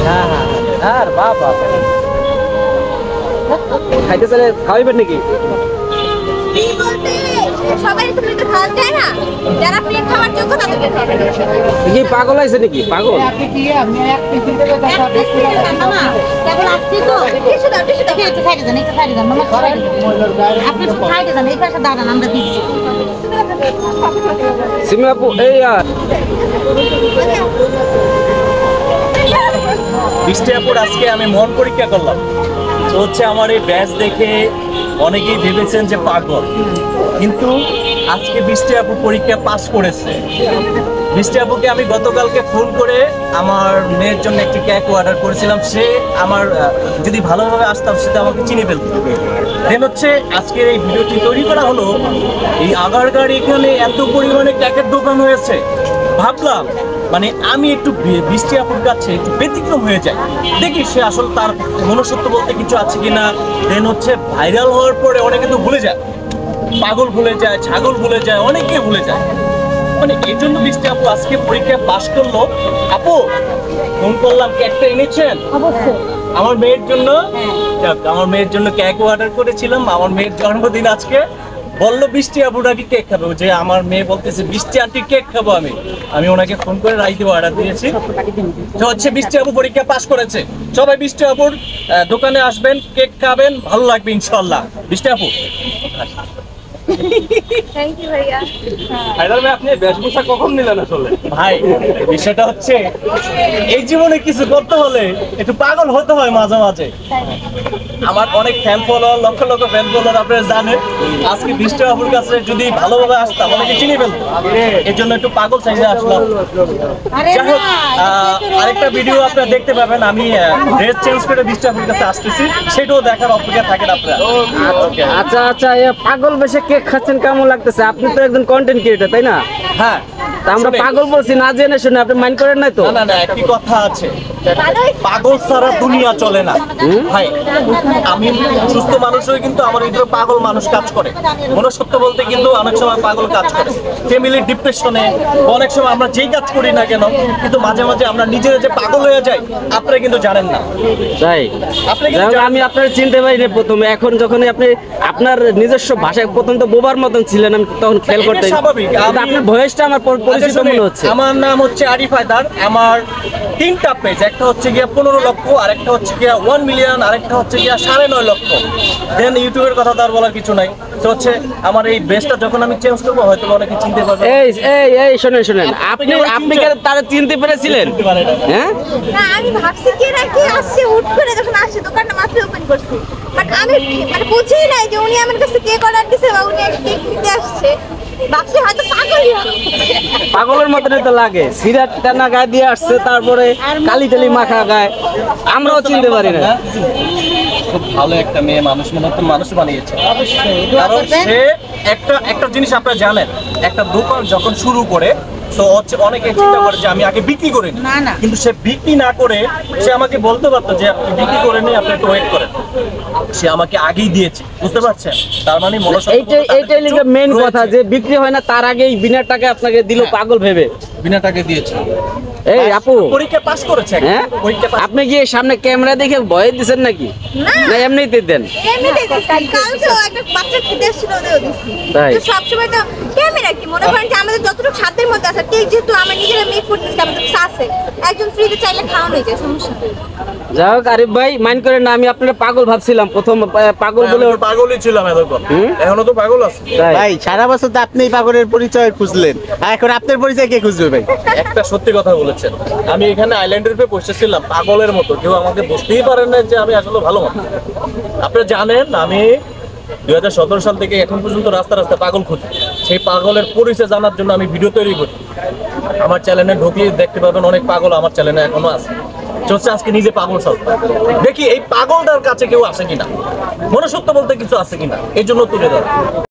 হ্যাঁ হ্যাঁ আর বাবা খাইতে চাইলে খাওয়াইবেন নাকি? কি পাগল আছে নাকি? পাগল সিমি আপু এই বৃষ্টি আপুর আজকে আমি মন পরীক্ষা করলাম। তো হচ্ছে আমার এই ব্যাচ দেখে অনেকেই ভেবেছেন যে পাগল, কিন্তু আজকে বৃষ্টি আপু পরীক্ষা পাস করেছে। বৃষ্টি আপুকে আমি গতকালকে ফোন করে আমার মেয়ের জন্য একটি কেক অর্ডার করেছিলাম। সে আমার যদি ভালোভাবে আসতাম সেটা আমাকে চিনে ফেলত। দেন হচ্ছে আজকের এই ভিডিওটি তৈরি করা হলো, এই আগারগাঁর এখানে এত পরিমাণে কেকের দোকান হয়েছে, ভাবলাম মানে আমি একটু বৃষ্টি আপুর কাছে একটু ব্যতিক্রম হয়ে যায়, দেখি সে আসলে তার মনুষ্যত্ব বলতে কিছু আছে কিনা। দেন হচ্ছে ভাইরাল হওয়ার পরে অনেকে তো ভুলে যায়, পাগল ভুলে যায়, ছাগল ভুলে যায়, অনেকে ভুলে যায়। মানে এই জন্য বৃষ্টি আপু আজকে পরীক্ষায় পাস করলো। আপু ফোন করলাম, কেকটা এনেছেন? অবশ্যই আমার মেয়ের জন্য। আমার মেয়ের জন্য কেক অর্ডার করেছিলাম, আমার মেয়ের জন্মদিন আজকে। বললো বৃষ্টি আপু নাকি কেক খাবো, যে আমার মেয়ে বলতেছে বৃষ্টি আন্টি কেক খাবো। আমি ওনাকে ফোন করে রাইতে অর্ডার দিয়েছি। তো হচ্ছে বৃষ্টি আপু পরীক্ষা পাস করেছে। সবাই বৃষ্টি আপুর দোকানে আসবেন, কেক খাবেন, ভালো লাগবে ইনশাল্লাহ। বৃষ্টি আপু থ্যাংক ইউ ভাইয়া। আপনি বেশভূষা কখন নিলেন আসলে? ভাই বিষয়টা হচ্ছে এই জীবনে কিছু করতে হলে একটু পাগল হতে হয় মাঝে মাঝে। আমার অনেক fan follower, lakh lakh fan follower আপনারা জানেন। আজকে বৃষ্টি আপুর কাছে যদি ভালোভাবে আসতাম অনেকে চিনে ফেলতো, এর জন্য একটু পাগল সাইজে আসলাম। যাই হোক, আরেকটা ভিডিও আপনারা দেখতে পাবেন, আমি ড্রেস চেঞ্জ করে বৃষ্টি আপুর কাছে আসতেছি, সেটাও দেখার অপেক্ষা থাকেন আপনারা। আচ্ছা আচ্ছা, পাগল বেশে কেক খাচ্ছেন কেমন লাগতেছে? আপনি তো একজন কন্টেন্ট ক্রিয়েটর, তাই না? হ্যাঁ, তা আমরা পাগল বলছি না জেনে শুনে, আপনি মাইন্ড করেন নাই তো? না না, একটি কথা আছে, পাগল ছাড়া দুনিয়া চলে না ভাই। আমি সুস্থ মানুষ হয়ে কিন্তু আমার ভিতরে পাগল মানুষ কাজ করে। মনুষ্যত্ব বলতে কিন্তু অনেক সময় পাগল কাজ করে, ফ্যামিলির ডিপ্রেশনে। অনেক সময় আমরা যেই কাজ করি না কেন, কিন্তু মাঝে মাঝে আমরা নিজেরা যে পাগল হয়ে যাই, আপনারা কিন্তু জানেন না। তাই আমি আপনার চিনতে পারিনি প্রথমে, এখন যখন আপনি আপনার নিজস্ব ভাষায় প্রথম তো বোবার মতন ছিলেন, আমি তখন খেয়াল করতে। স্বাভাবিক, আপনার ভয়েসটা আমার পরিচিত মনে হচ্ছে। আমার নাম হচ্ছে আরিফ হায়দার। আমার 3টা পেজ, একটা হচ্ছে গিয়া 15 লক্ষ, আরেকটা হচ্ছে গিয়া 1 মিলিয়ন, আরেকটা হচ্ছে গিয়া 9.5 লক্ষ। দেন ইউটিউবের কথা তার বলার কিছু নাই। তো হচ্ছে আমার এই বেসটা যখন আমি চেঞ্জ করবো হয়তো অনেকে চিনতে পারবে। এই শুনেন, আপনি তারা চিনতে পেরেছিলেন? হ্যাঁ না, আমি ভাবছি কি নাকি আসছে হুট করে, যখন আসছে দোকানটা মাত্র ওপেন করছি, বাট আমি মানে বুঝিই নাই যে উনি আমার কাছে কেক অর্ডার দিছে বা উনি একটা কেক দিতে আসছে। ভাবছি হয়তো পাগলই হবে, পাগলের মতনই তো লাগে। সিরাট টানা গায়ে দিয়ে আসছে, তারপরে কালি টালি মাখা গায়ে, আমরাও চিনতে পারি না। খুব ভালো একটা মেয়ে মানুষ, মনে মানুষ বানিয়েছে। কারণ সে একটা জিনিস আপনারা জানেন, একটা দোকান যখন শুরু করে তো হচ্ছে অনেকে চিন্তা করে যে আমি আগে বিক্রি করে নিই, কিন্তু সে বিক্রি না করে সে আমাকে বলতে পারতো যে আপনি বিক্রি করে নিই, আপনি একটু ওয়েট করেন। সে আমাকে আগেই দিয়েছে, বুঝতে পারছেন? তার মানে এইটাই লিগে মেইন কথা, যে বিক্রি হয় না তার আগেই বিনা টাকা আপনাকে দিল পাগল ভেবে। বিনা টাকা দিয়েছে। এই আপু পরীক্ষা পাস করেছে। হ্যাঁ, আপনি কি সামনে ক্যামেরা দেখে ভয় দিচ্ছেন নাকি, না এমনিতেই দেন? এমনিতেই দিছি। কালকেও একটা বাচ্চা খেতে এসেছিল, ওদেরও দিছি। তাই তো সবসময় তো ক্যামেরা কি মনে করেন যে আমাদের যতটুকু সাধ্যের মধ্যে আছে, ঠিক যেহেতু আমরা নিজেরা মেক করতেছি, আমাদের কাছে আছে, একজন ফ্রিতে চাইলে খাওয়ানো যায়, সমস্যা নেই। যাই হোক আরিফ ভাই, মাইন্ড করেন না, আমি আপনার পাগল ভাবছিলাম প্রথম, পাগল বলে। পাগলই ছিলাম এতক্ষণ, এখনো তো পাগল আছে ভাই। সারা বছর তো আপনি পাগলের পরিচয় খুঁজলেন, আর এখন আপনার পরিচয় কে খুঁজবে ভাই? একটা সত্যি কথা বলেছেন, আমি এখানে আইল্যান্ডের উপরে বসেছিলাম পাগলের মতো, কেউ আমাকে বুঝতেই পারেন না যে আমি আসলে ভালো মানুষ। আপনারা জানেন আমি 2017 সাল থেকে এখন পর্যন্ত রাস্তা রাস্তা পাগল খুঁজি। সেই পাগলের পরিচয় জানার জন্য আমি ভিডিও তৈরি করি। আমার চ্যানেলে ঢুকলে দেখতে পাবেন অনেক পাগল আমার চ্যানেলে এখনো আছে। চলছে আজকে নিজে পাগল সাজতে, দেখি এই পাগলটার কাছে কেউ আসে কিনা, মনুষ্যত্ব বলতে কিছু আছে কিনা, এই জন্য তুলে ধরা।